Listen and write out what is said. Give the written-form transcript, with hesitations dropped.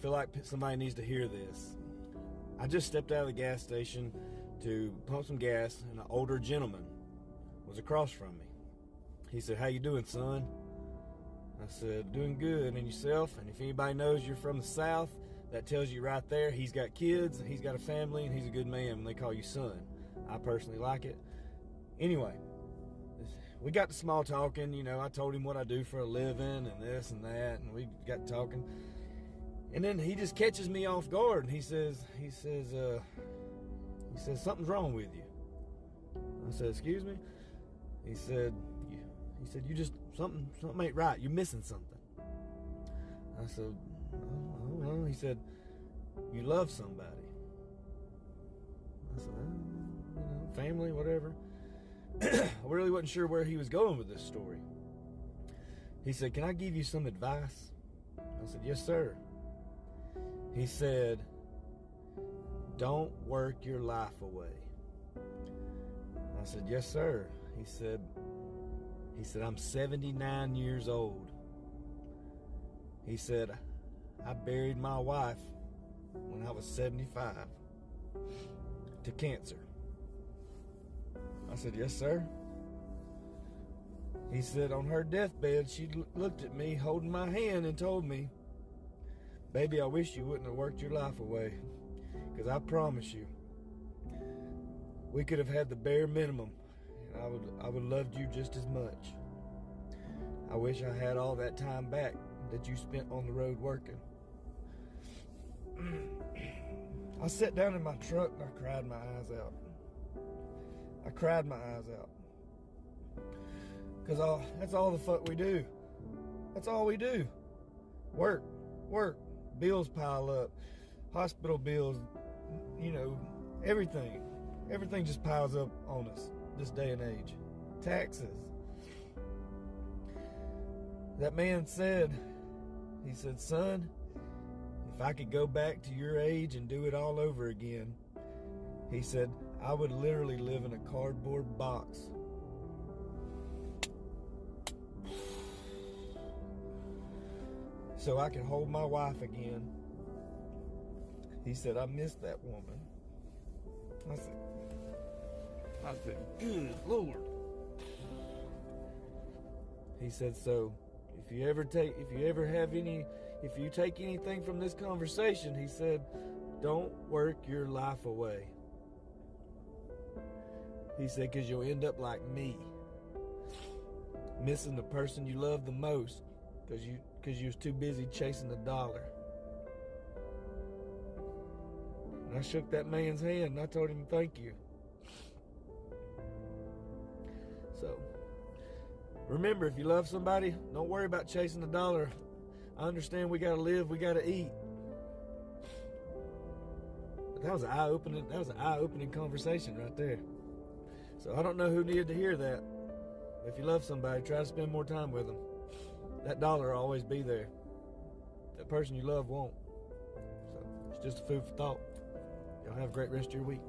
feel like somebody needs to hear this. I just stepped out of the gas station to pump some gas, and an older gentleman was across from me. He said, "How you doing, son?" I said, "Doing good, and yourself?" And if anybody knows you're from the South, that tells you right there he's got kids, he's got a family, and he's a good man when they call you son. I personally like it. Anyway, we got to small talking. You know, I told him what I do for a living and this and that, and we got talking. And then he just catches me off guard, and he says, "Something's wrong with you." I said, "Excuse me?" He said, "You just, something ain't right. You're missing something." I said, "I don't know." He said, "You love somebody." I said, "Family, whatever." I really wasn't sure where he was going with this story. He said, "Can I give you some advice?" I said, "Yes, sir." He said, "Don't work your life away." I said, "Yes, sir." He said, "I'm 79 years old." He said, "I buried my wife when I was 75 to cancer." I said, "Yes, sir." He said, on her deathbed, she looked at me holding my hand and told me, "Baby, I wish you wouldn't have worked your life away, because I promise you, we could have had the bare minimum, and I would loved you just as much. I wish I had all that time back that you spent on the road working." I sat down in my truck and I cried my eyes out. Because that's all the fuck we do. That's all we do. Work. Bills pile up. Hospital bills, you know, everything. Everything just piles up on us this day and age. Taxes. That man said, he said, "Son, if I could go back to your age and do it all over again," he said, "I would literally live in a cardboard box." So I could hold my wife again. He said, "I miss that woman." I said, "Good Lord." He said, "So if you take anything from this conversation," he said, "don't work your life away." He said, "Because you'll end up like me, missing the person you love the most because you was too busy chasing the dollar." And I shook that man's hand and I told him thank you. So, remember, if you love somebody, don't worry about chasing the dollar. I understand we gotta live, we gotta eat. But that was an eye-opening conversation right there. So I don't know who needed to hear that. But if you love somebody, try to spend more time with them. That dollar will always be there. That person you love won't. So it's just a food for thought. Y'all have a great rest of your week.